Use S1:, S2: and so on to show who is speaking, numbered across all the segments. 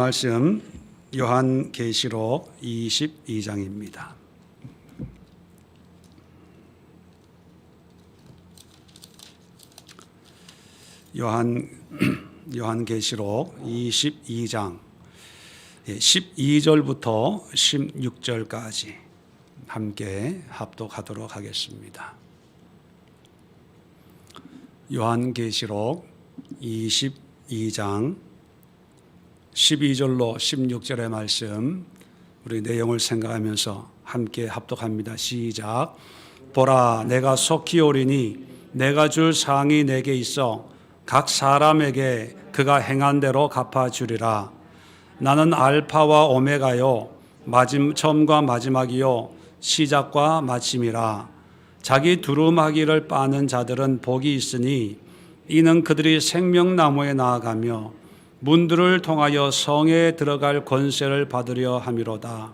S1: 말씀 요한계시록 22장입니다. 요한계시록 22장 12절부터 16절까지 함께 합독하도록 하겠습니다. 요한계시록 22장 12절로 16절의 말씀, 우리 내용을 생각하면서 함께 합독합니다. 시작. 보라, 내가 속히 오리니 내가 줄 상이 내게 있어 각 사람에게 그가 행한 대로 갚아주리라. 나는 알파와 오메가요 처음과 마지막이요 시작과 마침이라. 자기 두루마기를 빠는 자들은 복이 있으니 이는 그들이 생명나무에 나아가며 문들을 통하여 성에 들어갈 권세를 받으려 함이로다.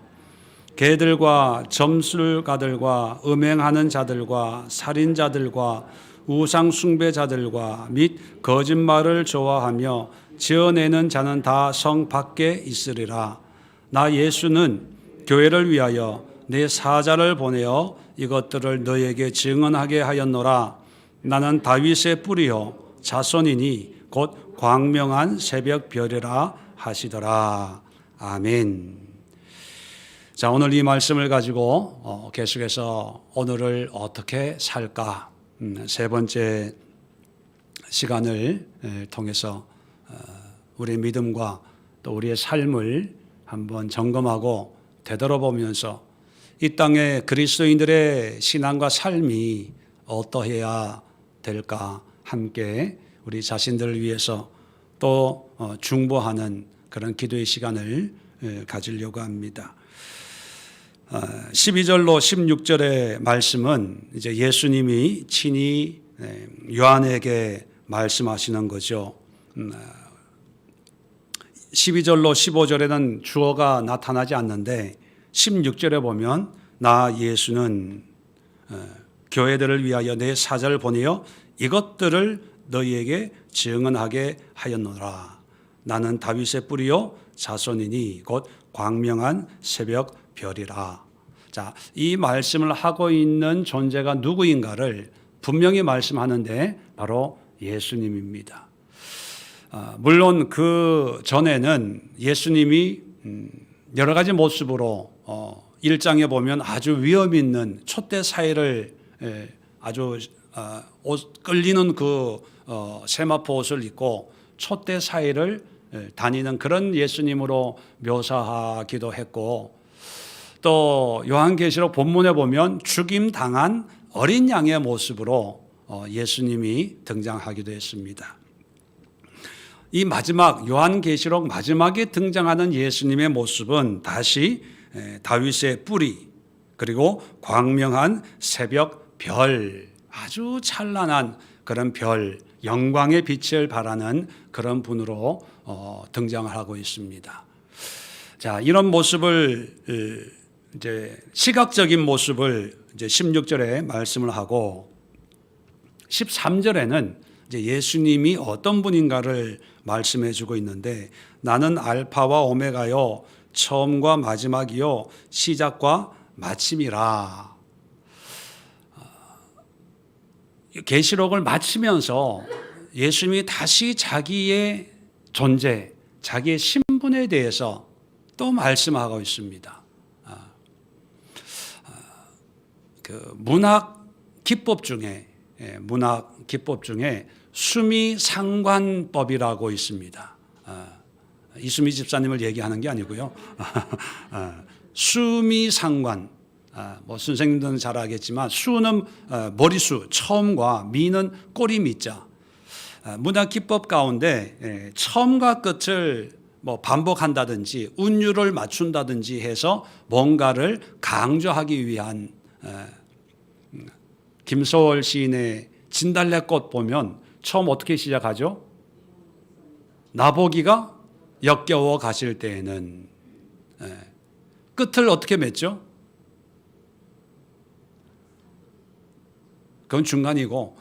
S1: 개들과 점술가들과 음행하는 자들과 살인자들과 우상 숭배자들과 및 거짓말을 좋아하며 지어내는 자는 다 성 밖에 있으리라. 나 예수는 교회를 위하여 내 사자를 보내어 이것들을 너에게 증언하게 하였노라. 나는 다윗의 뿌리요 자손이니 곧 광명한 새벽 별이라 하시더라. 아멘. 자, 오늘 이 말씀을 가지고 계속해서 오늘을 어떻게 살까, 세 번째 시간을 통해서 우리의 믿음과 또 우리의 삶을 한번 점검하고 되돌아보면서 이 땅의 그리스도인들의 신앙과 삶이 어떠해야 될까 함께 우리 자신들을 위해서 또 중보하는 그런 기도의 시간을 가지려고 합니다. 12절로 16절의 말씀은 이제 예수님이 친히 요한에게 말씀하시는 거죠. 12절로 15절에는 주어가 나타나지 않는데 16절에 보면 나 예수는 교회들을 위하여 내 사자를 보내어 이것들을 너희에게 증언하게 하였노라. 나는 다윗의 뿌리요 자손이니 곧 광명한 새벽 별이라. 자, 이 말씀을 하고 있는 존재가 누구인가를 분명히 말씀하는데 바로 예수님입니다. 물론 그 전에는 예수님이 여러 가지 모습으로 1장에 보면 아주 위험 있는 촛대 사이를 아주 끌리는 그 세마포 옷을 입고 촛대 사이를 다니는 그런 예수님으로 묘사하기도 했고, 또 요한계시록 본문에 보면 죽임 당한 어린 양의 모습으로 예수님이 등장하기도 했습니다. 이 마지막 요한계시록 마지막에 등장하는 예수님의 모습은 다시 다윗의 뿌리 그리고 광명한 새벽 별, 아주 찬란한 그런 별, 영광의 빛을 발하는 그런 분으로 등장을 하고 있습니다. 자, 이런 모습을 이제 시각적인 모습을 이제 16절에 말씀을 하고 13절에는 이제 예수님이 어떤 분인가를 말씀해 주고 있는데, 나는 알파와 오메가요 처음과 마지막이요 시작과 마침이라. 계시록을 마치면서 예수님이 다시 자기의 존재, 자기의 신분에 대해서 또 말씀하고 있습니다. 그 문학 기법 중에 수미상관법이라고 있습니다. 이수미 집사님을 얘기하는 게 아니고요. 수미상관. 뭐 선생님들은 잘 알겠지만 수는 머리수, 처음과 미는 꼬리 미자. 문학 기법 가운데 처음과 끝을 뭐 반복한다든지 운율을 맞춘다든지 해서 뭔가를 강조하기 위한, 김소월 시인의 진달래꽃 보면 처음 어떻게 시작하죠? 나보기가 역겨워 가실 때에는. 끝을 어떻게 맺죠? 그건 중간이고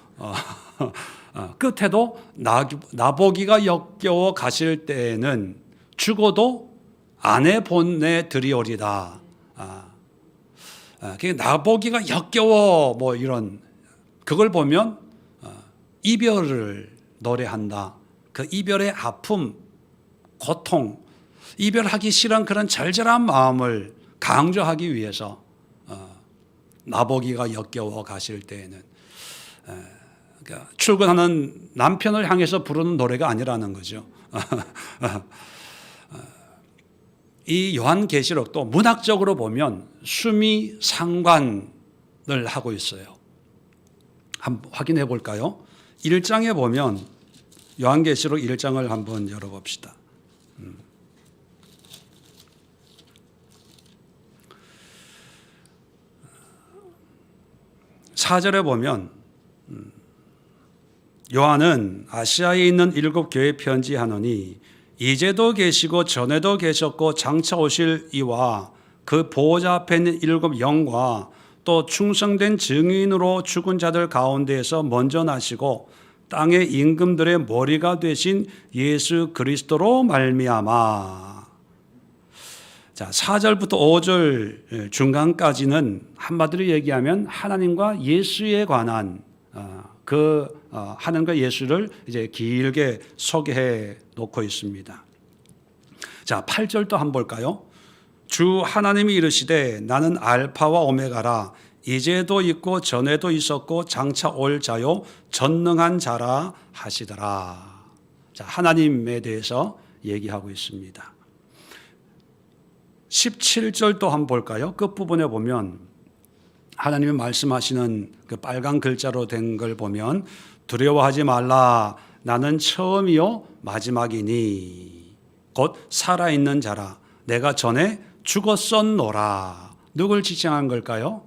S1: 끝에도 나보기가 역겨워 가실 때에는 죽어도 아내 보내드리오리다. 그게 나보기가 역겨워 뭐 이런 그걸 보면 이별을 노래한다. 그 이별의 아픔, 고통, 이별하기 싫은 그런 절절한 마음을 강조하기 위해서 나보기가 역겨워 가실 때에는 그러니까 출근하는 남편을 향해서 부르는 노래가 아니라는 거죠. 이 요한계시록도 문학적으로 보면 수미 상관을 하고 있어요. 한번 확인해 볼까요? 1장에 보면 요한계시록 1장을 한번 열어봅시다. 4절에 보면 요한은 아시아에 있는 7 교회에 편지하노니 이제도 계시고 전에도 계셨고 장차 오실 이와 그 보호자 앞에 있는 7 영과 또 충성된 증인으로 죽은 자들 가운데에서 먼저 나시고 땅의 임금들의 머리가 되신 예수 그리스도로 말미암아. 자, 4절부터 5절 중간까지는 한마디로 얘기하면 하나님과 예수에 관한 하나님과 예수를 이제 길게 소개해 놓고 있습니다. 자, 8절도 한번 볼까요? 주 하나님이 이르시되 나는 알파와 오메가라 이제도 있고 전에도 있었고 장차 올 자요 전능한 자라 하시더라. 자, 하나님에 대해서 얘기하고 있습니다. 17절도 한번 볼까요? 끝부분에 보면 하나님이 말씀하시는 그 빨간 글자로 된 걸 보면 두려워하지 말라 나는 처음이요 마지막이니 곧 살아있는 자라 내가 전에 죽었었노라. 누굴 지칭한 걸까요?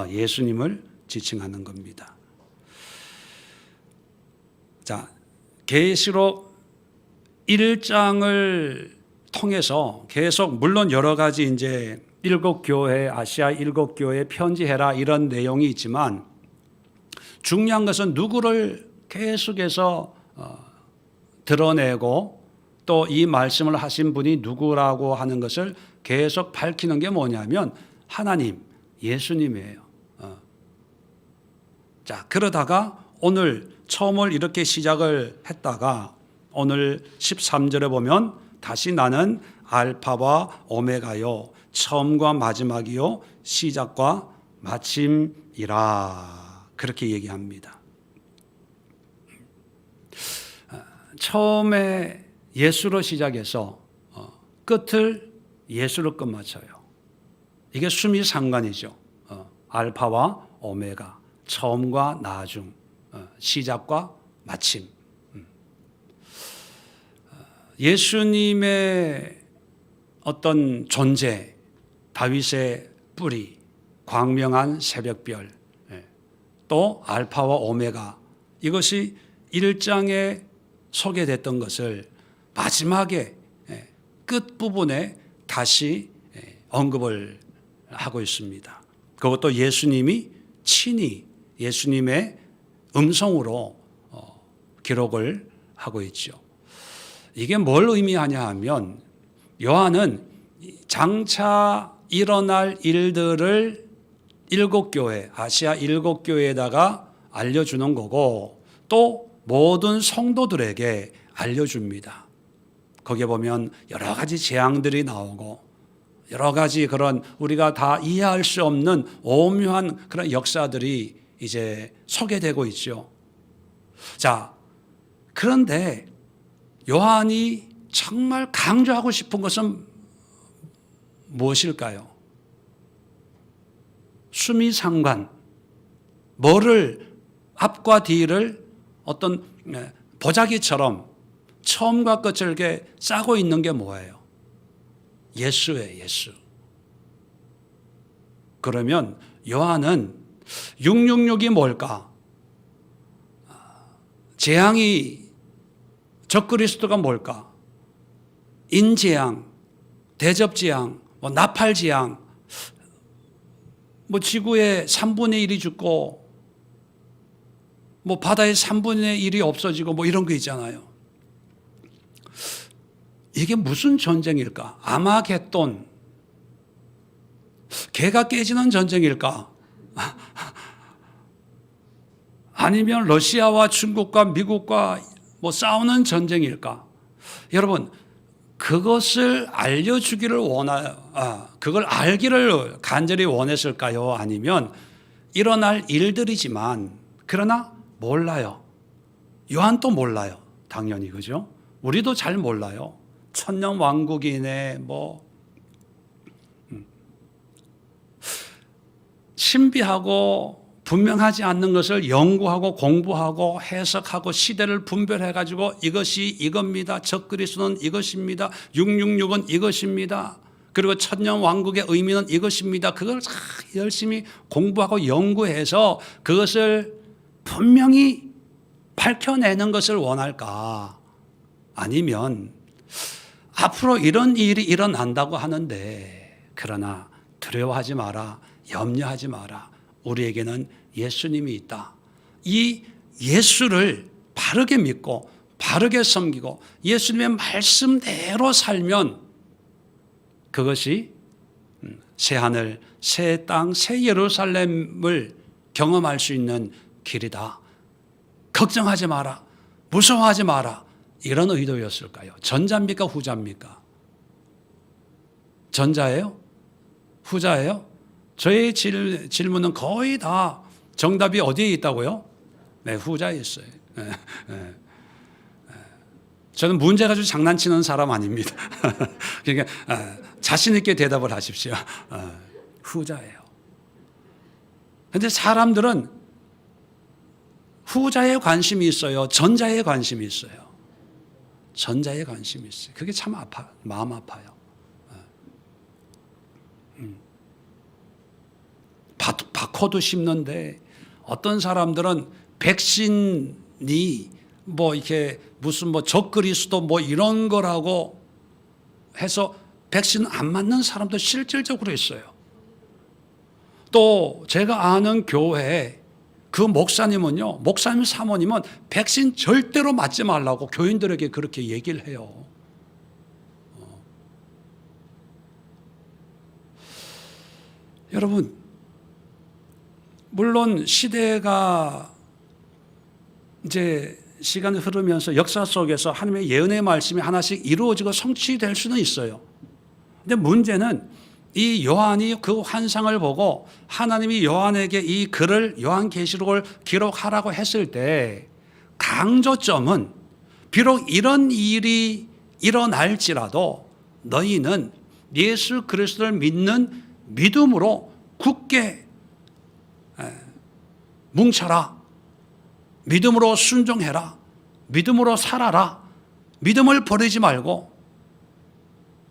S1: 예수님을 지칭하는 겁니다. 자, 계시록 1장을 통해서 계속 물론 여러 가지 이제 7 교회 아시아 7 교회에 편지해라 이런 내용이 있지만 중요한 것은 누구를 계속해서 드러내고 또 이 말씀을 하신 분이 누구라고 하는 것을 계속 밝히는 게 뭐냐면 하나님, 예수님이에요. 자, 그러다가 오늘 처음을 이렇게 시작을 했다가 오늘 13절에 보면 다시 나는 알파와 오메가요 처음과 마지막이요 시작과 마침이라 그렇게 얘기합니다. 처음에 예수로 시작해서 끝을 예수로 끝마쳐요. 이게 수미상관이죠. 알파와 오메가 처음과 나중 시작과 마침. 예수님의 어떤 존재, 다윗의 뿌리, 광명한 새벽별, 또 알파와 오메가 이것이 1장에 소개됐던 것을 마지막에 끝부분에 다시 언급을 하고 있습니다. 그것도 예수님이 친히 예수님의 음성으로 기록을 하고 있죠. 이게 뭘 의미하냐 하면 요한은 장차 일어날 일들을 7 교회, 아시아 7 교회에다가 알려주는 거고 또 모든 성도들에게 알려줍니다. 거기에 보면 여러 가지 재앙들이 나오고 여러 가지 그런 우리가 다 이해할 수 없는 오묘한 그런 역사들이 이제 소개되고 있죠. 자, 그런데 요한이 정말 강조하고 싶은 것은 무엇일까요? 수미상관, 뭐를 앞과 뒤를 어떤 보자기처럼 처음과 끝을 이렇게 짜고 있는 게 뭐예요? 예수예요, 예수. 그러면 요한은 666이 뭘까? 재앙이 적그리스도가 뭘까? 인재앙, 대접재앙, 나팔재앙, 지구의 3분의 1이 죽고 바다의 3분의 1이 없어지고 이런 거 있잖아요. 이게 무슨 전쟁일까? 아마겟돈, 개가 깨지는 전쟁일까? 아니면 러시아와 중국과 미국과 뭐 싸우는 전쟁일까? 여러분, 그것을 알려주기를 그걸 알기를 간절히 원했을까요? 아니면 일어날 일들이지만, 그러나 몰라요. 요한도 몰라요. 당연히, 그죠? 우리도 잘 몰라요. 천년 왕국이네, 신비하고 분명하지 않는 것을 연구하고 공부하고 해석하고 시대를 분별해가지고 이것이 이겁니다. 적그리스도는 이것입니다. 666은 이것입니다. 그리고 천년 왕국의 의미는 이것입니다. 그걸 열심히 공부하고 연구해서 그것을 분명히 밝혀내는 것을 원할까? 아니면 앞으로 이런 일이 일어난다고 하는데, 그러나 두려워하지 마라, 염려하지 마라, 우리에게는 예수님이 있다. 이 예수를 바르게 믿고 바르게 섬기고 예수님의 말씀대로 살면 그것이 새하늘, 새 땅, 새 예루살렘을 경험할 수 있는 길이다. 걱정하지 마라, 무서워하지 마라, 이런 의도였을까요? 전자입니까? 후자입니까? 전자예요? 후자예요? 저의 질문은 거의 다 정답이 어디에 있다고요? 네, 후자에 있어요. 저는 문제 가지고 장난치는 사람 아닙니다. 그러니까 자신 있게 대답을 하십시오. 후자예요. 그런데 사람들은 후자에 관심이 있어요? 전자에 관심이 있어요? 전자에 관심이 있어요. 그게 참 마음 아파요. 바코드 심는데 어떤 사람들은 백신이 이렇게 무슨 적그리스도 이런 거라고 해서 백신 안 맞는 사람도 실질적으로 있어요. 또 제가 아는 교회 그 목사님은요, 목사님 사모님은 백신 절대로 맞지 말라고 교인들에게 그렇게 얘기를 해요. 여러분, 물론 시대가 이제 시간이 흐르면서 역사 속에서 하나님의 예언의 말씀이 하나씩 이루어지고 성취될 수는 있어요. 근데 문제는 이 요한이 그 환상을 보고 하나님이 요한에게 이 글을 요한계시록을 기록하라고 했을 때 강조점은 비록 이런 일이 일어날지라도 너희는 예수 그리스도를 믿는 믿음으로 굳게 뭉쳐라. 믿음으로 순종해라. 믿음으로 살아라. 믿음을 버리지 말고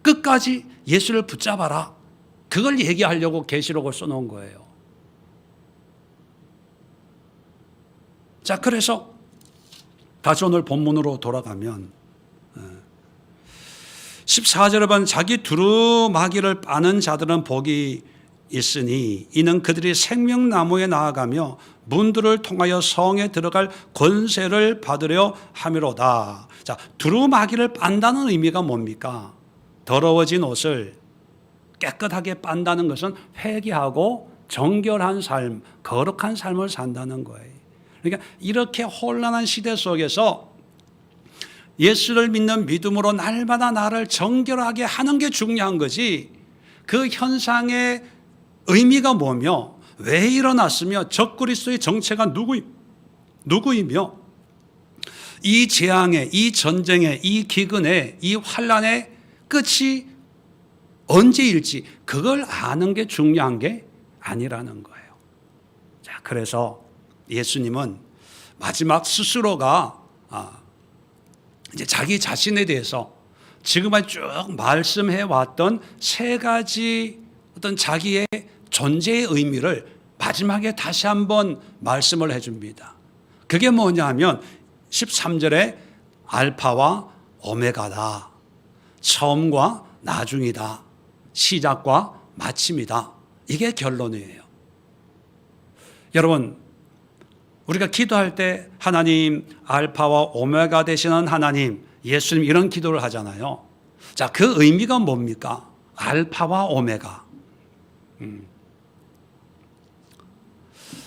S1: 끝까지 예수를 붙잡아라. 그걸 얘기하려고 계시록을 써놓은 거예요. 자, 그래서 다시 오늘 본문으로 돌아가면 14절에 보면 자기 두루마기를 빠는 자들은 복이 있으니 이는 그들이 생명나무에 나아가며 문들을 통하여 성에 들어갈 권세를 받으려 함이로다. 자, 두루마기를 빤다는 의미가 뭡니까? 더러워진 옷을 깨끗하게 빤다는 것은 회개하고 정결한 삶, 거룩한 삶을 산다는 거예요. 그러니까 이렇게 혼란한 시대 속에서 예수를 믿는 믿음으로 날마다 나를 정결하게 하는 게 중요한 거지, 그 현상의 의미가 뭐며 왜 일어났으며 적그리스도의 정체가 누구이며 이 재앙의, 이 전쟁의, 이 기근의, 이 환란의 끝이 언제일지 그걸 아는 게 중요한 게 아니라는 거예요. 자, 그래서 예수님은 마지막 스스로가 이제 자기 자신에 대해서 지금까지 쭉 말씀해 왔던 세 가지 어떤 자기의 존재의 의미를 마지막에 다시 한번 말씀을 해줍니다. 그게 뭐냐 하면 13절에 알파와 오메가다. 처음과 나중이다. 시작과 마침이다. 이게 결론이에요. 여러분, 우리가 기도할 때 하나님, 알파와 오메가 되시는 하나님, 예수님, 이런 기도를 하잖아요. 자, 그 의미가 뭡니까? 알파와 오메가.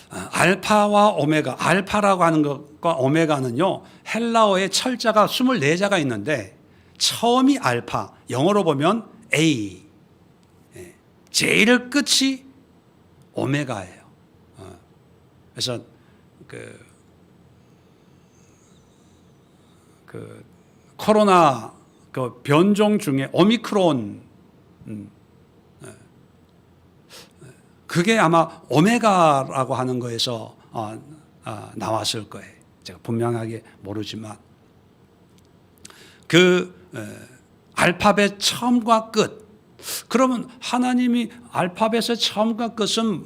S1: 알파와 오메가, 알파라고 하는 것과 오메가는요, 헬라어에 철자가 24자가 있는데 처음이 알파, 영어로 보면 A, 제일 끝이 오메가예요. 그래서 그 코로나 그 변종 중에 오미크론, 그게 아마 오메가라고 하는 거에서 나왔을 거예요. 제가 분명하게 모르지만 그 알파벳 처음과 끝. 그러면 하나님이 알파벳의 처음과 끝은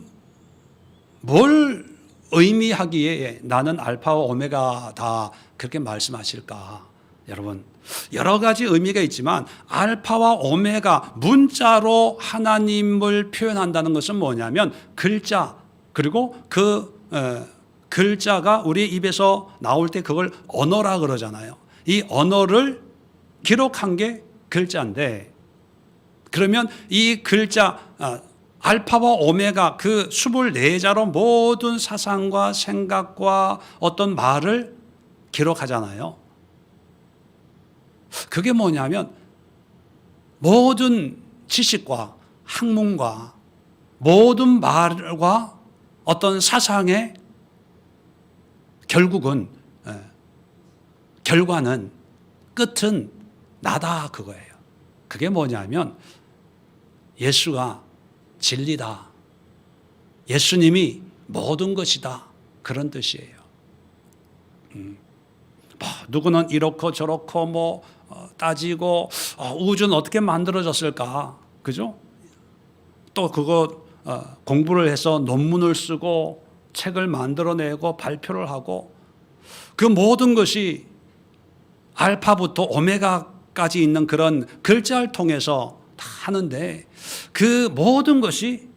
S1: 뭘 의미하기에 나는 알파와 오메가다 그렇게 말씀하실까? 여러분, 여러 가지 의미가 있지만 알파와 오메가, 문자로 하나님을 표현한다는 것은 뭐냐면 글자, 그리고 그 글자가 우리 입에서 나올 때 그걸 언어라 그러잖아요. 이 언어를 기록한 게 글자인데, 그러면 이 글자 알파와 오메가 그 24자로 모든 사상과 생각과 어떤 말을 기록하잖아요. 그게 뭐냐면 모든 지식과 학문과 모든 말과 어떤 사상의 결국은 결과는 끝은 나다 그거예요. 그게 뭐냐면 예수가 진리다. 예수님이 모든 것이다. 그런 뜻이에요. 누구는 이렇고 저렇고 따지고 우주는 어떻게 만들어졌을까? 그죠? 또 그거 공부를 해서 논문을 쓰고 책을 만들어내고 발표를 하고 그 모든 것이 알파부터 오메가까지 있는 그런 글자를 통해서 다 하는데 그 모든 것이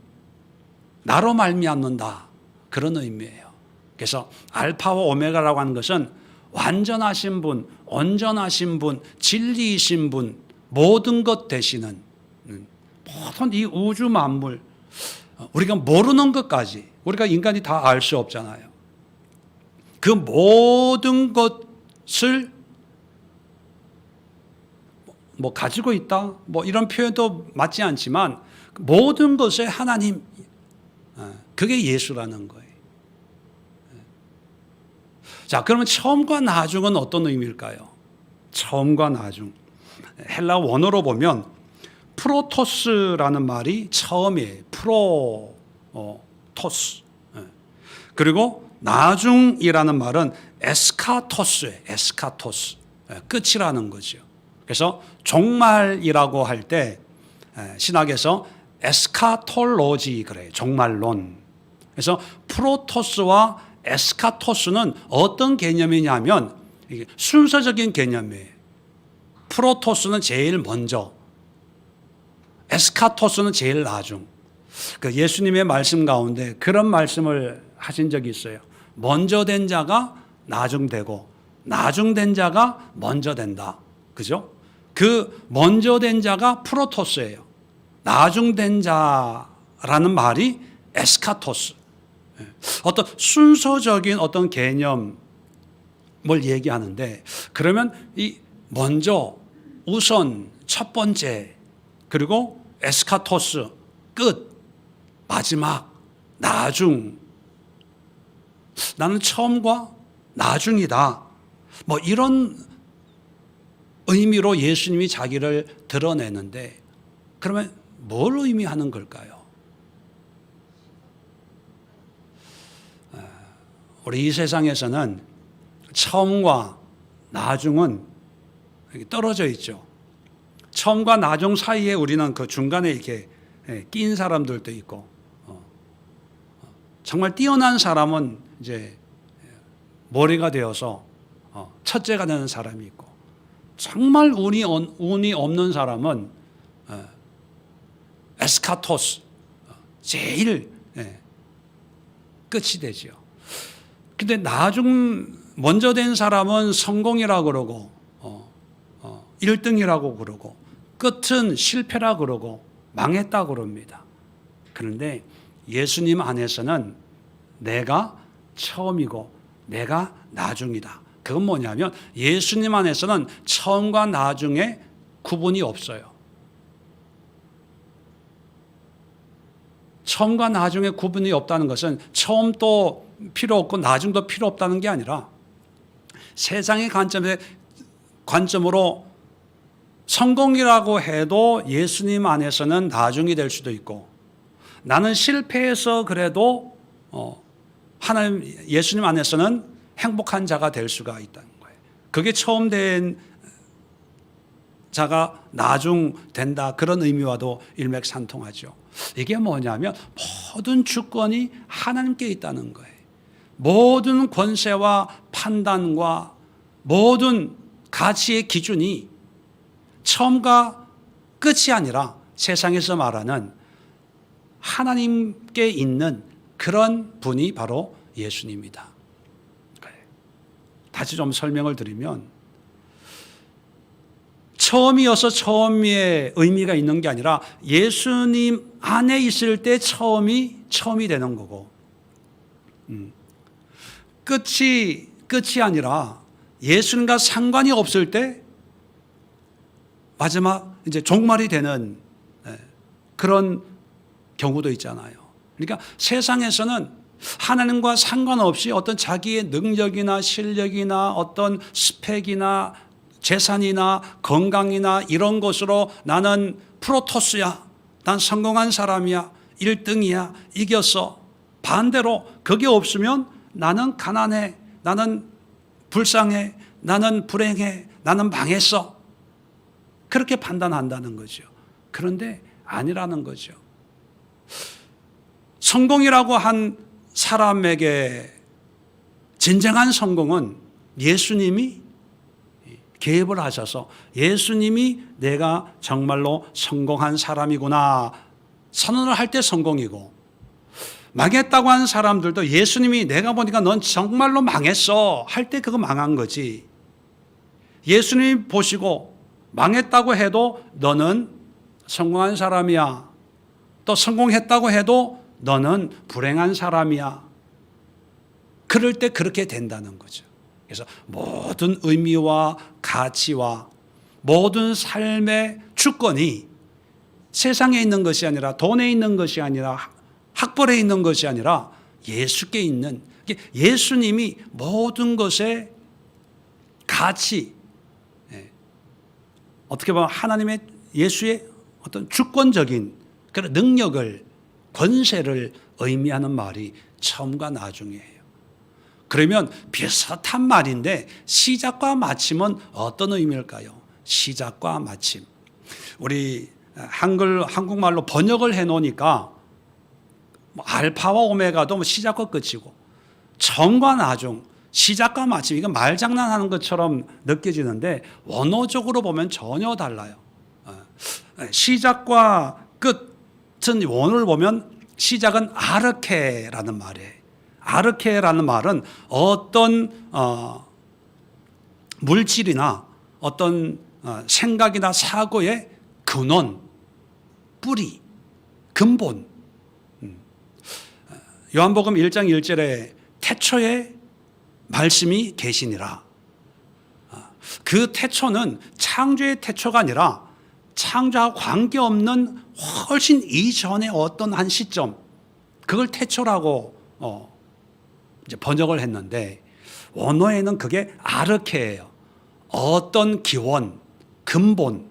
S1: 나로 말미암는다. 그런 의미예요. 그래서 알파와 오메가라고 하는 것은 완전하신 분, 온전하신 분, 진리이신 분, 모든 것 되시는 모든 이 우주 만물, 우리가 모르는 것까지 우리가 인간이 다 알 수 없잖아요. 그 모든 것을 가지고 있다, 이런 표현도 맞지 않지만 모든 것의 하나님, 그게 예수라는 거예요. 자, 그러면 처음과 나중은 어떤 의미일까요? 처음과 나중. 헬라 원어로 보면 프로토스라는 말이 처음이에요. 프로토스. 그리고 나중이라는 말은 에스카토스예요. 에스카토스. 끝이라는 거죠. 그래서 종말이라고 할 때 신학에서 에스카톨로지 그래요. 종말론. 그래서 프로토스와 에스카토스는 어떤 개념이냐면 순서적인 개념이에요. 프로토스는 제일 먼저, 에스카토스는 제일 나중. 그 예수님의 말씀 가운데 그런 말씀을 하신 적이 있어요. 먼저 된 자가 나중되고 나중된 자가 먼저 된다. 그죠? 그 먼저 된 자가 프로토스예요. 나중된 자라는 말이 에스카토스. 어떤 순서적인 어떤 개념을 얘기하는데, 그러면 이 먼저, 우선, 첫 번째, 그리고 에스카토스, 끝, 마지막, 나중. 나는 처음과 나중이다. 이런 의미로 예수님이 자기를 드러내는데, 그러면 뭘 의미하는 걸까요? 우리 이 세상에서는 처음과 나중은 떨어져 있죠. 처음과 나중 사이에 우리는 그 중간에 이렇게 낀 사람들도 있고, 정말 뛰어난 사람은 이제 머리가 되어서 첫째가 되는 사람이 있고, 정말 운이 없는 사람은 에스카토스, 제일 끝이 되죠. 근데 먼저 된 사람은 성공이라고 그러고 1등이라고 그러고 끝은 실패라 그러고 망했다 그럽니다. 그런데 예수님 안에서는 내가 처음이고 내가 나중이다. 그건 뭐냐면 예수님 안에서는 처음과 나중에 구분이 없어요. 처음과 나중에 구분이 없다는 것은 처음도 필요 없고 나중도 필요 없다는 게 아니라 세상의 관점으로 성공이라고 해도 예수님 안에서는 나중이 될 수도 있고, 나는 실패해서 그래도 하나님 예수님 안에서는 행복한 자가 될 수가 있다는 거예요. 그게 처음 된 자가 나중 된다, 그런 의미와도 일맥상통하죠. 이게 뭐냐면 모든 주권이 하나님께 있다는 거예요. 모든 권세와 판단과 모든 가치의 기준이 처음과 끝이 아니라 세상에서 말하는 하나님께 있는 그런 분이 바로 예수님이다. 다시 좀 설명을 드리면, 처음이어서 처음의 의미가 있는 게 아니라 예수님 안에 있을 때 처음이 되는 거고, 끝이 아니라 예수님과 상관이 없을 때 마지막 이제 종말이 되는 그런 경우도 있잖아요. 그러니까 세상에서는 하나님과 상관없이 어떤 자기의 능력이나 실력이나 어떤 스펙이나 재산이나 건강이나 이런 것으로 나는 프로토스야, 난 성공한 사람이야, 1등이야, 이겼어. 반대로 그게 없으면 나는 가난해, 나는 불쌍해, 나는 불행해, 나는 망했어. 그렇게 판단한다는 거죠. 그런데 아니라는 거죠. 성공이라고 한 사람에게 진정한 성공은 예수님이 개입을 하셔서 예수님이 내가 정말로 성공한 사람이구나 선언을 할 때 성공이고, 망했다고 하는 사람들도 예수님이 내가 보니까 넌 정말로 망했어 할 때 그거 망한 거지, 예수님이 보시고 망했다고 해도 너는 성공한 사람이야, 또 성공했다고 해도 너는 불행한 사람이야, 그럴 때 그렇게 된다는 거죠. 그래서 모든 의미와 가치와 모든 삶의 주권이 세상에 있는 것이 아니라, 돈에 있는 것이 아니라, 학벌에 있는 것이 아니라 예수께 있는, 예수님이 모든 것의 가치, 어떻게 보면 하나님의 예수의 어떤 주권적인 그런 능력을, 권세를 의미하는 말이 처음과 나중이에요. 그러면 비슷한 말인데 시작과 마침은 어떤 의미일까요? 시작과 마침. 우리 한국말로 번역을 해놓으니까 알파와 오메가도 시작과 끝이고, 처음과 나중, 시작과 마침, 이건 말장난하는 것처럼 느껴지는데 원어적으로 보면 전혀 달라요. 시작과 끝은 원어를 보면 시작은 아르케라는 말이에요. 아르케라는 말은 어떤 물질이나 어떤 생각이나 사고의 근원, 뿌리, 근본. 요한복음 1장 1절에 태초에 말씀이 계시니라. 그 태초는 창조의 태초가 아니라 창조와 관계없는 훨씬 이전의 어떤 한 시점, 그걸 태초라고 이제 번역을 했는데, 원어에는 그게 아르케예요. 어떤 기원, 근본,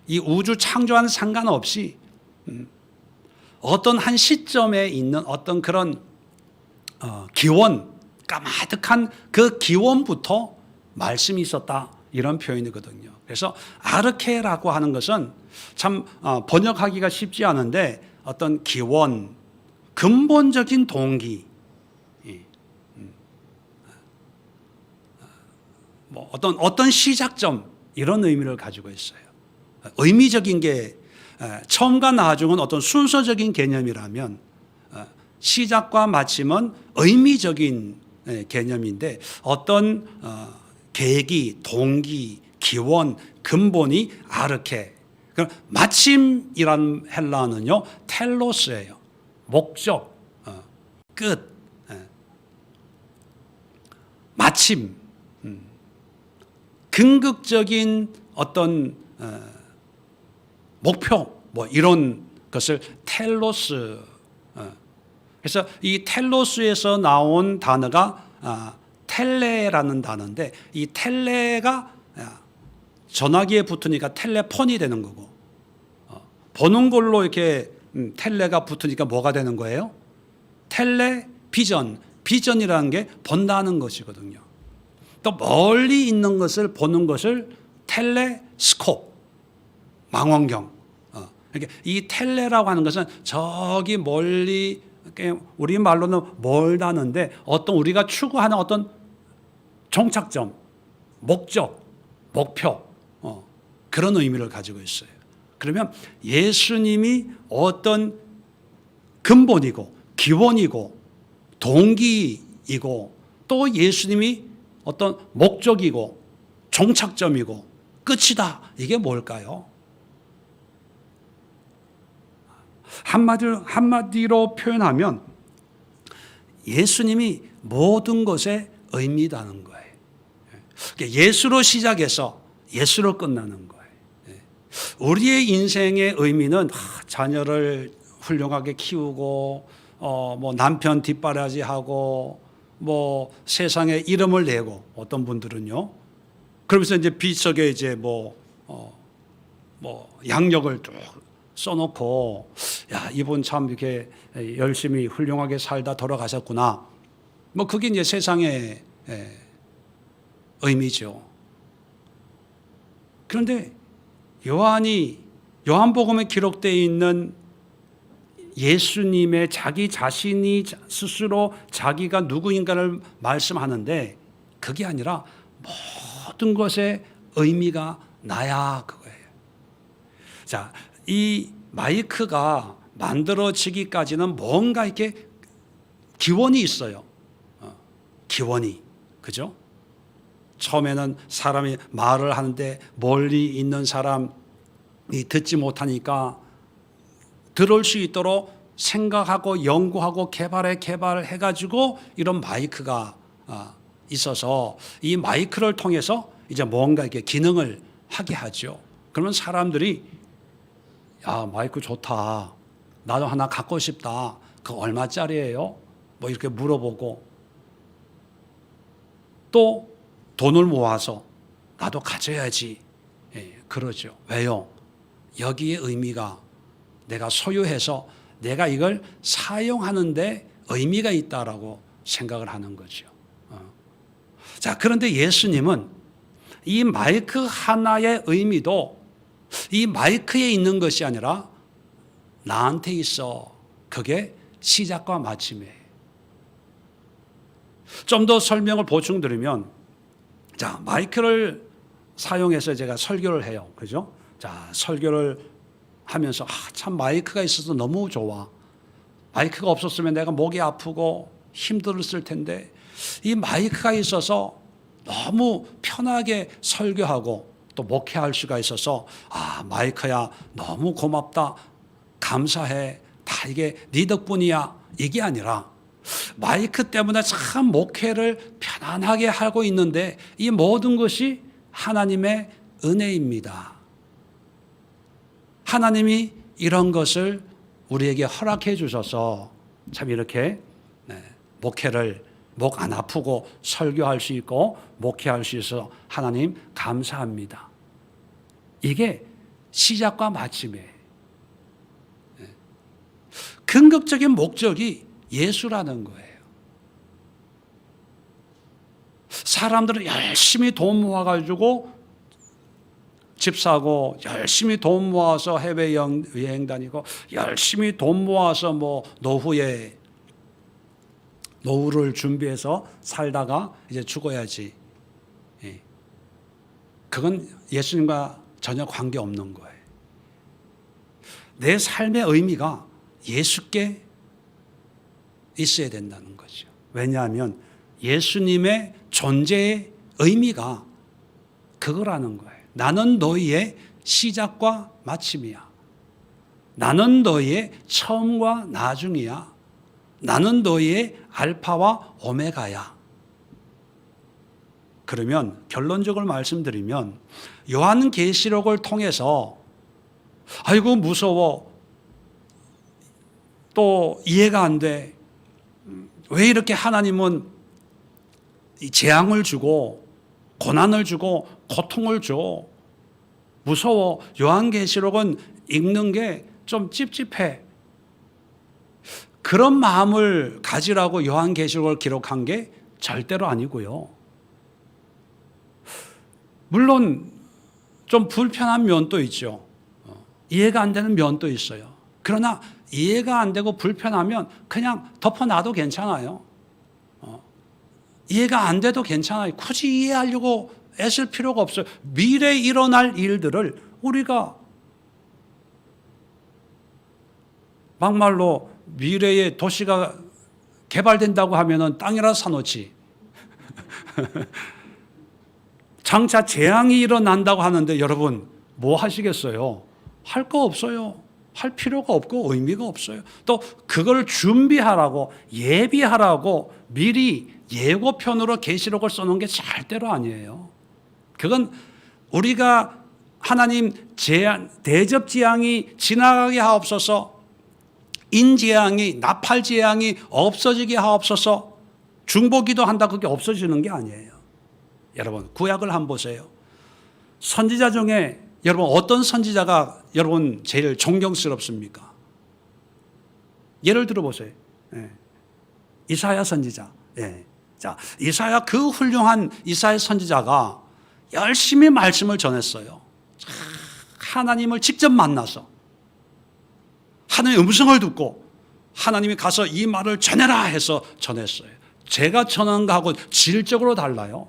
S1: 이 우주 창조와는 상관없이 어떤 한 시점에 있는 어떤 그런 기원, 까마득한 그 기원부터 말씀이 있었다, 이런 표현이거든요. 그래서 아르케라고 하는 것은 참 번역하기가 쉽지 않은데 어떤 기원, 근본적인 동기, 뭐 어떤 시작점, 이런 의미를 가지고 있어요. 의미적인 게 처음과 나중은 어떤 순서적인 개념이라면 시작과 마침은 의미적인 개념인데, 어떤 계기, 동기, 기원, 근본이 아르케, 그럼 마침이란 헬라어는요, 텔로스예요. 목적, 끝, 마침, 궁극적인 어떤 목표, 뭐 이런 것을 텔로스. 그래서 이 텔로스에서 나온 단어가 텔레라는 단어인데, 이 텔레가 전화기에 붙으니까 텔레폰이 되는 거고, 보는 걸로 이렇게 텔레가 붙으니까 뭐가 되는 거예요? 텔레비전, 비전이라는 게 본다는 것이거든요. 또 멀리 있는 것을 보는 것을 텔레스콥, 망원경. 그러니까 이 텔레라고 하는 것은 저기 멀리, 우리 말로는 멀다는데 어떤 우리가 추구하는 어떤 종착점, 목적, 목표, 그런 의미를 가지고 있어요. 그러면 예수님이 어떤 근본이고 기원이고 동기이고 또 예수님이 어떤 목적이고 종착점이고 끝이다. 이게 뭘까요? 한마디로 표현하면 예수님이 모든 것에 의미다는 거예요. 예수로 시작해서 예수로 끝나는 거예요. 우리의 인생의 의미는 자녀를 훌륭하게 키우고 뭐 남편 뒷바라지하고 뭐 세상에 이름을 내고, 어떤 분들은요. 그러면서 이제 빗속에 이제 뭐 양력을 쭉 써놓고, 야, 이분 참 이렇게 열심히 훌륭하게 살다 돌아가셨구나. 뭐 그게 이제 세상의 의미죠. 그런데 요한복음에 기록되어 있는 예수님의 자기 자신이 스스로 자기가 누구인가를 말씀하는데, 그게 아니라 모든 것의 의미가 나야, 그거예요. 자, 이 마이크가 만들어지기까지는 뭔가 이렇게 기원이 있어요. 기원이. 그죠? 처음에는 사람이 말을 하는데 멀리 있는 사람이 듣지 못하니까 들을 수 있도록 생각하고 연구하고 개발해가지고 이런 마이크가 있어서 이 마이크를 통해서 이제 뭔가 이렇게 기능을 하게 하죠. 그러면 사람들이, 야, 마이크 좋다. 나도 하나 갖고 싶다. 그거 얼마짜리예요? 뭐 이렇게 물어보고, 또 돈을 모아서 나도 가져야지. 그러죠. 왜요? 여기에 의미가, 내가 소유해서 내가 이걸 사용하는데 의미가 있다라고 생각을 하는 거죠. 자, 그런데 예수님은 이 마이크 하나의 의미도 이 마이크에 있는 것이 아니라 나한테 있어. 그게 시작과 마침이에요. 좀 더 설명을 보충드리면, 자, 마이크를 사용해서 제가 설교를 해요. 그죠? 자, 설교를 하면서 참 마이크가 있어서 너무 좋아. 마이크가 없었으면 내가 목이 아프고 힘들었을 텐데, 이 마이크가 있어서 너무 편하게 설교하고 또 목회할 수가 있어서, 마이크야 너무 고맙다, 감사해, 다 이게 네 덕분이야, 이게 아니라 마이크 때문에 참 목회를 편안하게 하고 있는데 이 모든 것이 하나님의 은혜입니다. 하나님이 이런 것을 우리에게 허락해 주셔서 참 이렇게 목회를 목 안 아프고 설교할 수 있고 목회할 수 있어서 하나님 감사합니다. 이게 시작과 마침이에요. 근극적인 목적이 예수라는 거예요. 사람들은 열심히 돈 모아가지고 집 사고, 열심히 돈 모아서 해외여행 다니고, 열심히 돈 모아서 뭐 노후를 준비해서 살다가 이제 죽어야지. 그건 예수님과 전혀 관계없는 거예요. 내 삶의 의미가 예수께 있어야 된다는 거죠. 왜냐하면 예수님의 존재의 의미가 그거라는 거예요. 나는 너희의 시작과 마침이야. 나는 너의 처음과 나중이야. 나는 너의 알파와 오메가야. 그러면 결론적으로 말씀드리면 요한계시록을 통해서 아이고 무서워, 또 이해가 안 돼, 왜 이렇게 하나님은 재앙을 주고 고난을 주고 고통을 줘, 무서워, 요한계시록은 읽는 게 좀 찝찝해, 그런 마음을 가지라고 요한계시록을 기록한 게 절대로 아니고요. 물론 좀 불편한 면도 있죠. 이해가 안 되는 면도 있어요. 그러나 이해가 안 되고 불편하면 그냥 덮어놔도 괜찮아요. 이해가 안 돼도 괜찮아요. 굳이 이해하려고 애쓸 필요가 없어요. 미래에 일어날 일들을 우리가 막말로 미래에 도시가 개발된다고 하면은 땅이라도 사놓지. 장차 재앙이 일어난다고 하는데 여러분 뭐 하시겠어요? 할 거 없어요. 할 필요가 없고 의미가 없어요. 또 그걸 준비하라고, 예비하라고 미리 예고편으로 계시록을 써놓은 게 절대로 아니에요. 그건 우리가 하나님 재앙, 대접재앙이 지나가게 하옵소서, 인재앙이, 나팔재앙이 없어지게 하옵소서, 중보기도 한다, 그게 없어지는 게 아니에요. 여러분 구약을 한번 보세요. 선지자 중에 여러분 어떤 선지자가 여러분 제일 존경스럽습니까? 예를 들어 보세요. 이사야 선지자. 자, 이사야, 그 훌륭한 이사야 선지자가 열심히 말씀을 전했어요. 하나님을 직접 만나서 하나님의 음성을 듣고 하나님이 가서 이 말을 전해라 해서 전했어요. 제가 전한 거하고 질적으로 달라요.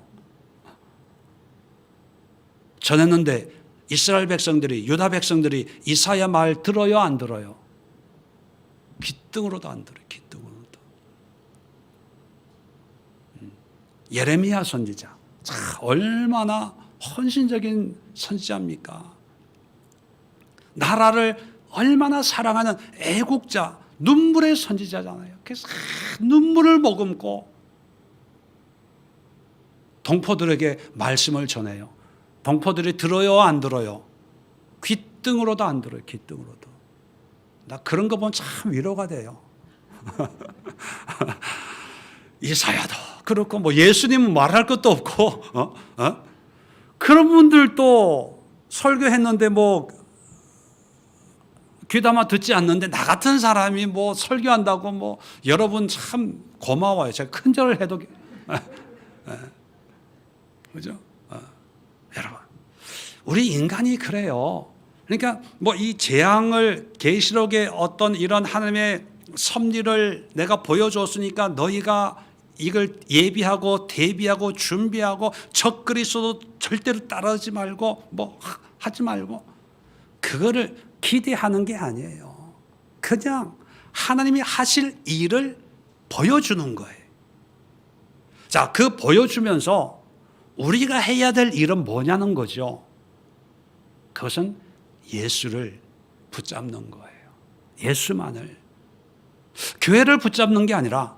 S1: 전했는데 이스라엘 백성들이, 유다 백성들이 이사야 말 들어요, 안 들어요? 귓등으로도 안 들어요. 귓등으로도. 예레미야 선지자, 얼마나 헌신적인 선지자입니까? 나라를 얼마나 사랑하는 애국자, 눈물의 선지자잖아요. 그래서 눈물을 머금고 동포들에게 말씀을 전해요. 동포들이 들어요, 안 들어요? 귓등으로도 안 들어요. 귓등으로도. 나 그런 거 보면 참 위로가 돼요. 이사야도 그렇고 뭐 예수님은 말할 것도 없고 그런 분들도 설교했는데 뭐 귀담아 듣지 않는데 나 같은 사람이 뭐 설교한다고 뭐 여러분 참 고마워요. 제가 큰절을 해도 그죠? 여러분 우리 인간이 그래요. 그러니까 뭐 이 재앙을 계시록의 어떤 이런 하나님의 섭리를 내가 보여줬으니까 너희가 이걸 예비하고 대비하고 준비하고 적그리스도 절대로 따르지 말고 뭐 하지 말고 그거를 기대하는 게 아니에요. 그냥 하나님이 하실 일을 보여주는 거예요. 자, 그 보여주면서 우리가 해야 될 일은 뭐냐는 거죠. 그것은 예수를 붙잡는 거예요. 예수만을. 교회를 붙잡는 게 아니라,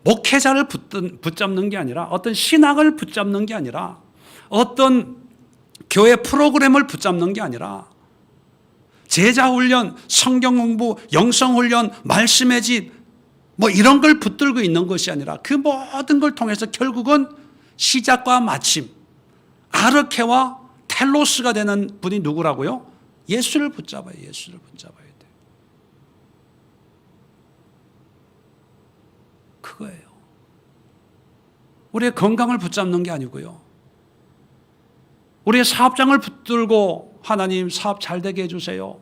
S1: 목회자를 붙잡는 게 아니라, 어떤 신학을 붙잡는 게 아니라, 어떤 교회 프로그램을 붙잡는 게 아니라, 제자훈련, 성경공부, 영성훈련, 말씀의 집, 뭐 이런 걸 붙들고 있는 것이 아니라 그 모든 걸 통해서 결국은 시작과 마침, 아르케와 텔로스가 되는 분이 누구라고요? 예수를 붙잡아요. 예수를 붙잡아야 돼요. 그거예요. 우리의 건강을 붙잡는 게 아니고요. 우리의 사업장을 붙들고 하나님 사업 잘 되게 해주세요,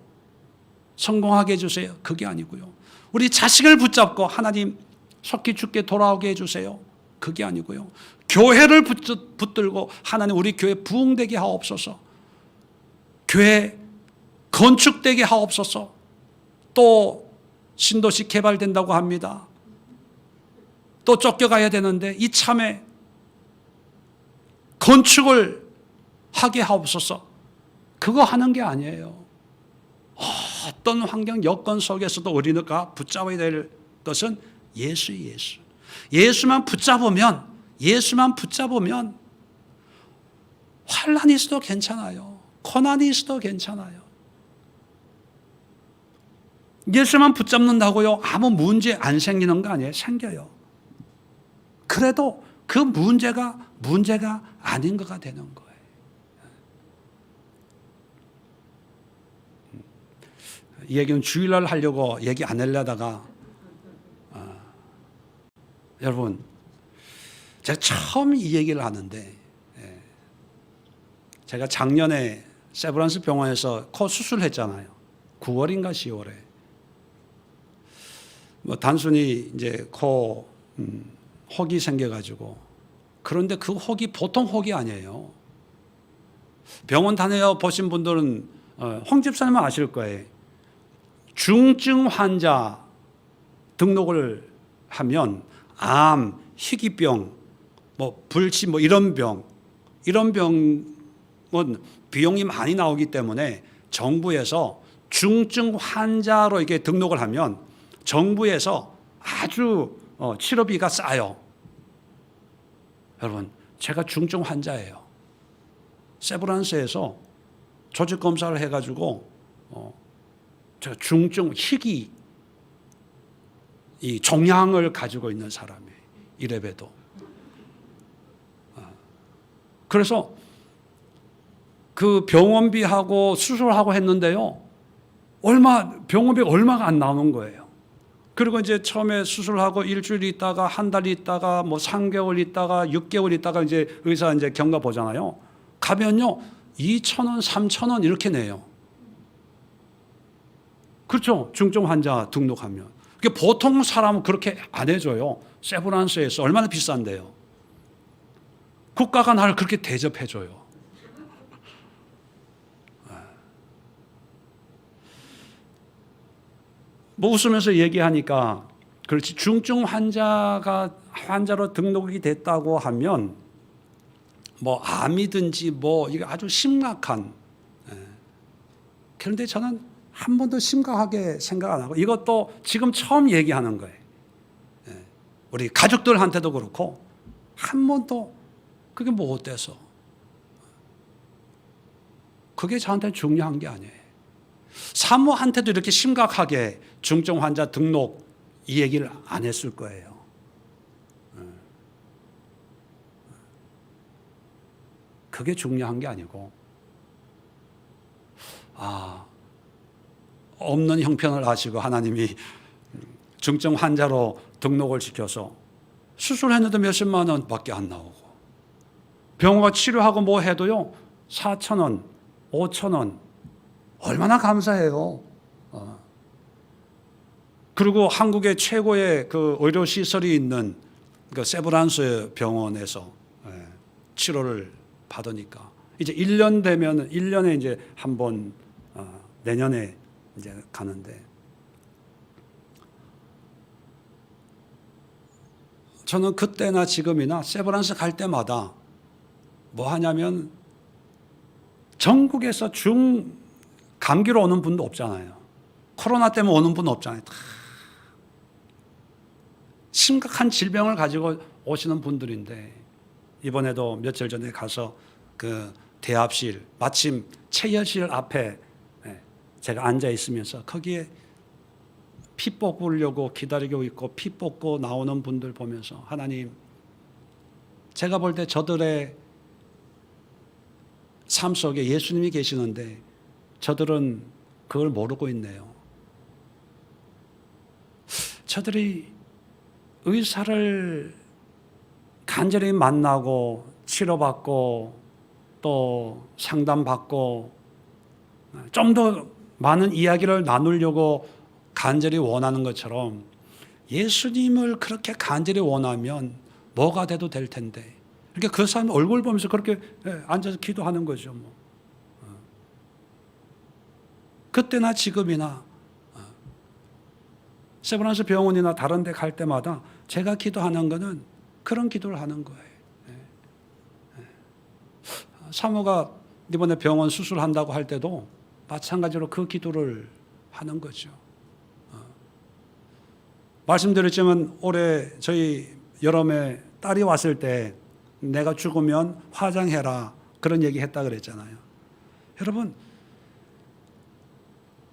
S1: 성공하게 해주세요, 그게 아니고요. 우리 자식을 붙잡고 하나님 속히 죽게 돌아오게 해주세요, 그게 아니고요. 교회를 붙들고 하나님 우리 교회 부흥되게 하옵소서, 교회 건축되게 하옵소서. 또 신도시 개발된다고 합니다. 또 쫓겨가야 되는데 이참에 건축을 하게 하옵소서. 그거 하는 게 아니에요. 어떤 환경, 여건 속에서도 우리가 붙잡아야 될 것은 예수. 예수만 붙잡으면 환난이 있어도 괜찮아요. 고난이 있어도 괜찮아요. 예수만 붙잡는다고요? 아무 문제 안 생기는 거 아니에요? 생겨요. 그래도 그 문제가 아닌 거가 되는 거예요. 이 얘기는 주일날 하려고 얘기 안 하려다가 여러분, 제가 처음 이 얘기를 하는데 제가 작년에 세브란스 병원에서 코 수술했잖아요. 9월인가 10월에. 뭐 단순히 이제 코 혹이 생겨가지고, 그런데 그 혹이 보통 혹이 아니에요. 병원 다녀 보신 분들은 홍 집사님은 아실 거예요. 중증 환자 등록을 하면 암, 희귀병, 뭐 불치, 뭐 이런 병은 비용이 많이 나오기 때문에 정부에서 중증 환자로 이렇게 등록을 하면 정부에서 아주 치료비가 싸요. 여러분, 제가 중증 환자예요. 세브란스에서 조직 검사를 해가지고 제가 중증 희귀 이 종양을 가지고 있는 사람이에요. 이래봬도. 그래서 그 병원비하고 수술하고 했는데요, 병원비가 얼마가 안 나오는 거예요. 그리고 이제 처음에 수술하고 일주일 있다가 한 달 있다가 뭐 3개월 있다가 6개월 있다가 이제 의사 이제 경과 보잖아요. 가면요 2,000원, 3,000원 이렇게 내요. 그렇죠. 중증 환자 등록하면. 보통 사람은 그렇게 안 해줘요. 세브란스에서 얼마나 비싼데요. 국가가 나를 그렇게 대접해줘요. 뭐 웃으면서 얘기하니까 그렇지, 중증 환자로 등록이 됐다고 하면 뭐 암이든지 뭐 이게 아주 심각한, 그런데 저는 한 번도 심각하게 생각 안 하고, 이것도 지금 처음 얘기하는 거예요. 우리 가족들한테도 그렇고 한 번도 그게 뭐 어때서, 그게 저한테 중요한 게 아니에요. 사모한테도 이렇게 심각하게 중증 환자 등록 이 얘기를 안 했을 거예요. 그게 중요한 게 아니고, 없는 형편을 아시고 하나님이 중증 환자로 등록을 시켜서 수술했는데 몇십만 원밖에 안 나오고, 병원 치료하고 뭐 해도요 4,000원, 5,000원, 얼마나 감사해요. 그리고 한국의 최고의 그 의료 시설이 있는 그 세브란스 병원에서 치료를 받으니까 이제 1년 되면 1년에 이제 한 번, 내년에 이제 가는데, 저는 그때나 지금이나 세브란스 갈 때마다 뭐 하냐면, 전국에서 감기로 오는 분도 없잖아요. 코로나 때문에 오는 분 없잖아요. 다 심각한 질병을 가지고 오시는 분들인데, 이번에도 며칠 전에 가서 그 대합실, 마침 체열실 앞에 제가 앉아 있으면서 거기에 피 뽑으려고 기다리고 있고 피 뽑고 나오는 분들 보면서, 하나님, 제가 볼 때 저들의 삶 속에 예수님이 계시는데 저들은 그걸 모르고 있네요. 저들이 의사를 간절히 만나고 치료받고 또 상담받고 좀 더 많은 이야기를 나누려고 간절히 원하는 것처럼, 예수님을 그렇게 간절히 원하면 뭐가 돼도 될 텐데, 이렇게 그 사람 얼굴 보면서 그렇게 앉아서 기도하는 거죠. 뭐. 그때나 지금이나 세브란스 병원이나 다른 데 갈 때마다 제가 기도하는 거는 그런 기도를 하는 거예요. 사모가 이번에 병원 수술한다고 할 때도 마찬가지로 그 기도를 하는 거죠. 말씀드렸지만 올해 저희 여름에 딸이 왔을 때 내가 죽으면 화장해라 그런 얘기 했다 그랬잖아요. 여러분,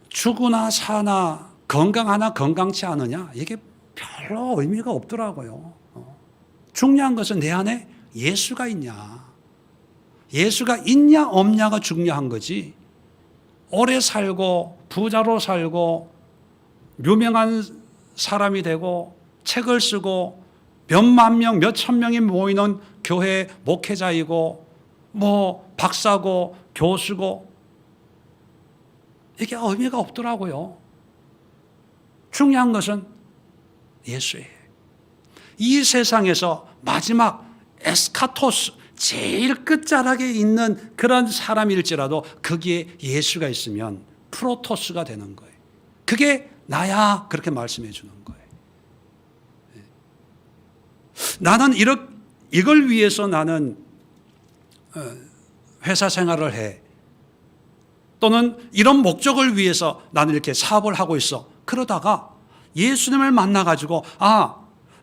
S1: 죽으나 사나 건강하나 건강치 않으냐 이게 별로 의미가 없더라고요. 중요한 것은 내 안에 예수가 있냐, 예수가 있냐 없냐가 중요한 거지. 오래 살고 부자로 살고 유명한 사람이 되고 책을 쓰고 몇만 명, 몇천 명이 모이는 교회 목회자이고 뭐 박사고 교수고 이게 의미가 없더라고요. 중요한 것은 예수예요. 이 세상에서 마지막 에스카토스, 제일 끝자락에 있는 그런 사람일지라도 거기에 예수가 있으면 프로토스가 되는 거예요. 그게 나야, 그렇게 말씀해 주는 거예요. 나는 이걸 위해서 나는 회사 생활을 해. 또는 이런 목적을 위해서 나는 이렇게 사업을 하고 있어. 그러다가 예수님을 만나가지고,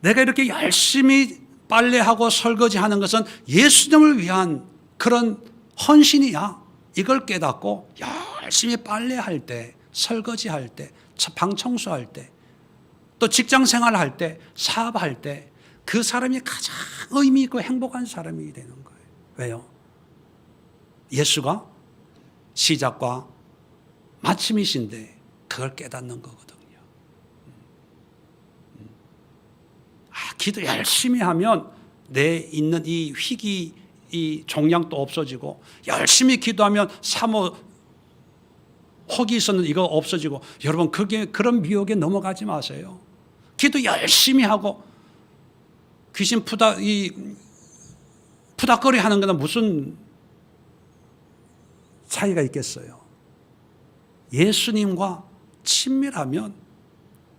S1: 내가 이렇게 열심히 빨래하고 설거지하는 것은 예수님을 위한 그런 헌신이야. 이걸 깨닫고 열심히 빨래할 때, 설거지할 때, 방 청소할 때, 또 직장 생활할 때, 사업할 때 그 사람이 가장 의미 있고 행복한 사람이 되는 거예요. 왜요? 예수가 시작과 마침이신데 그걸 깨닫는 거거든요. 기도 열심히 하면 내 있는 이 희귀, 이 종양도 없어지고, 열심히 기도하면 사모 혹이 있었는데 이거 없어지고. 여러분, 그런 미혹에 넘어가지 마세요. 기도 열심히 하고 귀신 푸닥거리 하는 거는 무슨 차이가 있겠어요? 예수님과 친밀하면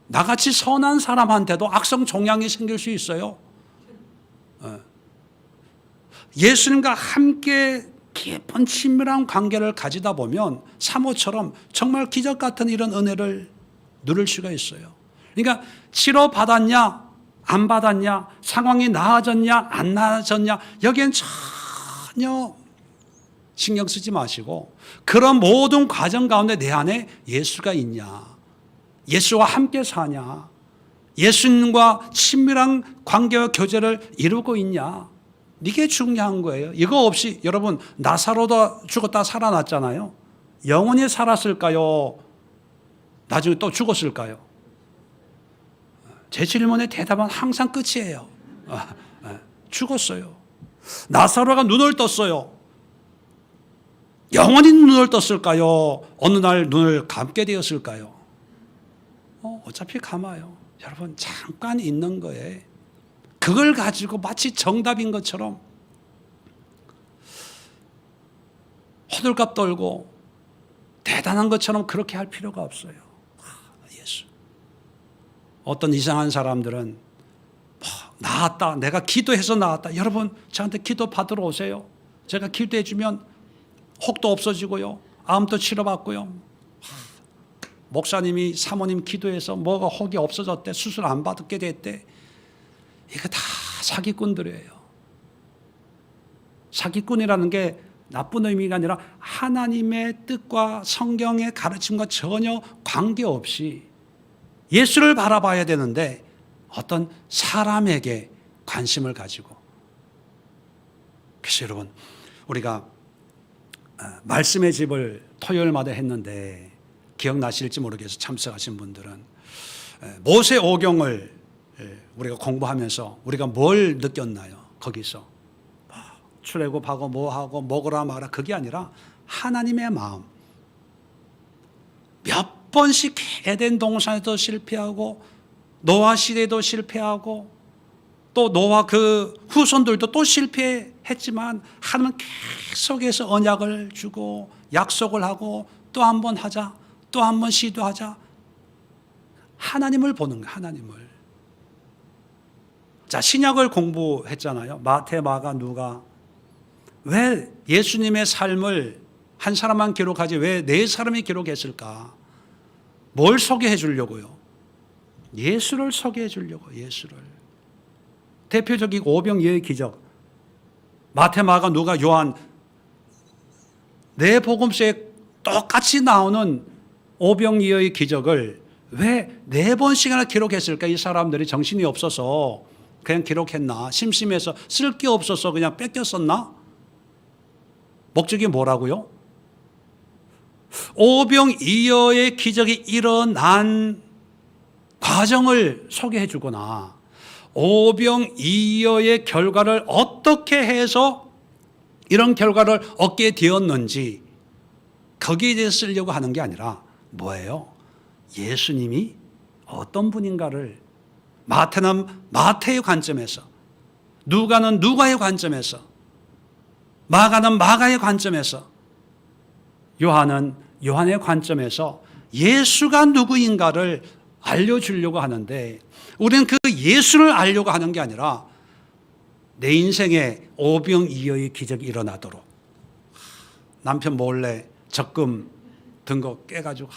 S1: 나같이 선한 사람한테도 악성 종양이 생길 수 있어요. 예수님과 함께 깊은 친밀한 관계를 가지다 보면 사모처럼 정말 기적 같은 이런 은혜를 누릴 수가 있어요. 그러니까 치료받았냐 안 받았냐, 상황이 나아졌냐 안 나아졌냐, 여기엔 전혀 신경 쓰지 마시고 그런 모든 과정 가운데 내 안에 예수가 있냐, 예수와 함께 사냐, 예수님과 친밀한 관계와 교제를 이루고 있냐, 이게 중요한 거예요. 이거 없이 여러분, 나사로도 죽었다 살아났잖아요. 영원히 살았을까요? 나중에 또 죽었을까요? 제 질문의 대답은 항상 끝이에요. 죽었어요. 나사로가 눈을 떴어요. 영원히 눈을 떴을까요? 어느 날 눈을 감게 되었을까요? 어차피 감아요. 여러분, 잠깐 있는 거예요. 그걸 가지고 마치 정답인 것처럼 호들갑 떨고 대단한 것처럼 그렇게 할 필요가 없어요. 예수. 어떤 이상한 사람들은 나았다, 내가 기도해서 나았다. 여러분, 저한테 기도 받으러 오세요. 제가 기도해 주면 혹도 없어지고요, 암도 치료받고요. 목사님이 사모님 기도해서 뭐가 혹이 없어졌대, 수술 안 받게 됐대. 이거 다 사기꾼들이에요. 사기꾼이라는 게 나쁜 의미가 아니라 하나님의 뜻과 성경의 가르침과 전혀 관계없이 예수를 바라봐야 되는데 어떤 사람에게 관심을 가지고. 그래서 여러분, 우리가 말씀의 집을 토요일마다 했는데 기억나실지 모르겠어요. 참석하신 분들은 모세 오경을 우리가 공부하면서 우리가 뭘 느꼈나요? 거기서 출애굽하고 뭐하고 먹으라 마라, 그게 아니라 하나님의 마음. 몇 번씩 에덴 동산에도 실패하고 노아 시대도 실패하고 또 노아 그 후손들도 또 실패했지만 하나님은 계속해서 언약을 주고 약속을 하고 또 한 번 하자, 또 한 번 시도하자. 하나님을 보는 거예요. 하나님을. 자, 신약을 공부했잖아요. 마태, 마가, 누가. 왜 예수님의 삶을 한 사람만 기록하지 왜 네 사람이 기록했을까? 뭘 소개해 주려고요? 예수를 소개해 주려고. 예수를. 대표적인 오병이어의 기적, 마태, 마가, 누가, 요한 네 복음서에 똑같이 나오는 오병이어의 기적을 왜 네 번씩이나 기록했을까? 이 사람들이 정신이 없어서 그냥 기록했나? 심심해서 쓸 게 없어서 그냥 뺏겼었나? 목적이 뭐라고요? 오병이어의 기적이 일어난 과정을 소개해 주거나 오병이어의 결과를 어떻게 해서 이런 결과를 얻게 되었는지 거기에 대해 쓰려고 하는 게 아니라 뭐예요? 예수님이 어떤 분인가를 마태는 마태의 관점에서, 누가는 누가의 관점에서, 마가는 마가의 관점에서, 요한은 요한의 관점에서 예수가 누구인가를 알려주려고 하는데, 우리는 그 예수를 알려고 하는 게 아니라 내 인생에 오병이어의 기적이 일어나도록 남편 몰래 적금 든 거 깨가지고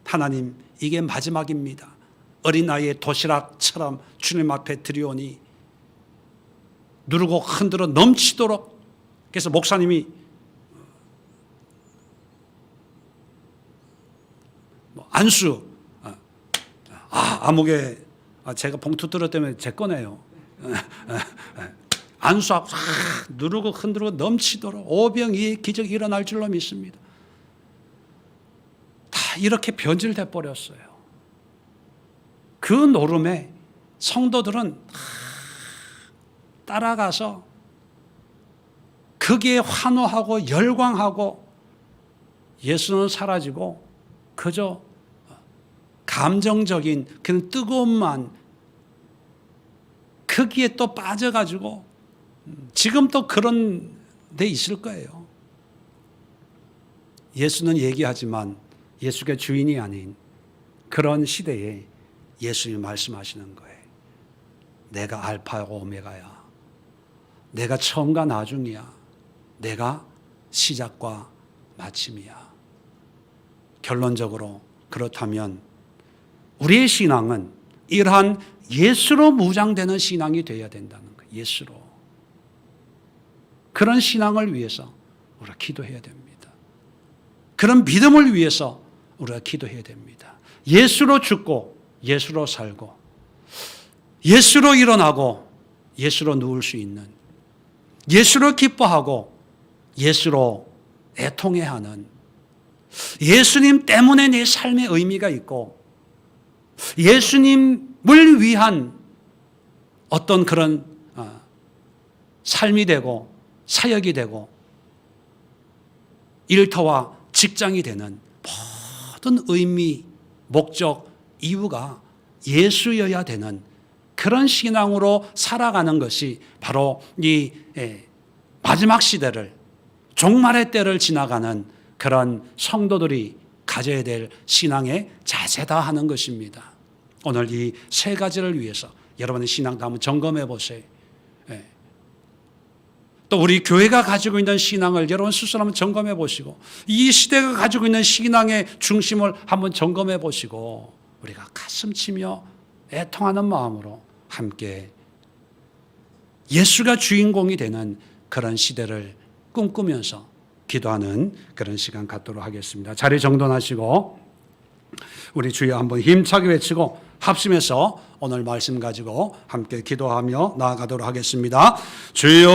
S1: 하나님 이게 마지막입니다. 어린아이의 도시락처럼 주님 앞에 드리오니 누르고 흔들어 넘치도록. 그래서 목사님이 안수, 아무개, 제가 봉투 들었다면 제 거네요. 안수하고 누르고 흔들고 넘치도록 오병이어의 기적이 일어날 줄로 믿습니다. 다 이렇게 변질돼 버렸어요. 그 노름에 성도들은 따라가서 거기에 환호하고 열광하고 예수는 사라지고 그저 감정적인 그런 뜨거움만 거기에 또 빠져가지고 지금 또 그런 데 있을 거예요. 예수는 얘기하지만 예수가 주인이 아닌 그런 시대에 예수님이 말씀하시는 거예요. 내가 알파고 오메가야. 내가 처음과 나중이야. 내가 시작과 마침이야. 결론적으로 그렇다면 우리의 신앙은 이러한 예수로 무장되는 신앙이 되어야 된다는 거예요. 예수로. 그런 신앙을 위해서 우리가 기도해야 됩니다. 그런 믿음을 위해서 우리가 기도해야 됩니다. 예수로 죽고 예수로 살고 예수로 일어나고 예수로 누울 수 있는, 예수로 기뻐하고 예수로 애통해하는, 예수님 때문에 내 삶의 의미가 있고 예수님을 위한 어떤 그런 삶이 되고 사역이 되고 일터와 직장이 되는 모든 의미, 목적, 이유가 예수여야 되는 그런 신앙으로 살아가는 것이 바로 이 마지막 시대를, 종말의 때를 지나가는 그런 성도들이 가져야 될 신앙의 자세다 하는 것입니다. 오늘 이 세 가지를 위해서 여러분의 신앙도 한번 점검해 보세요. 또 우리 교회가 가지고 있는 신앙을 여러분 스스로 한번 점검해 보시고 이 시대가 가지고 있는 신앙의 중심을 한번 점검해 보시고 우리가 가슴치며 애통하는 마음으로 함께 예수가 주인공이 되는 그런 시대를 꿈꾸면서 기도하는 그런 시간 갖도록 하겠습니다. 자리 정돈하시고 우리 주여 한번 힘차게 외치고 합심해서 오늘 말씀 가지고 함께 기도하며 나아가도록 하겠습니다. 주여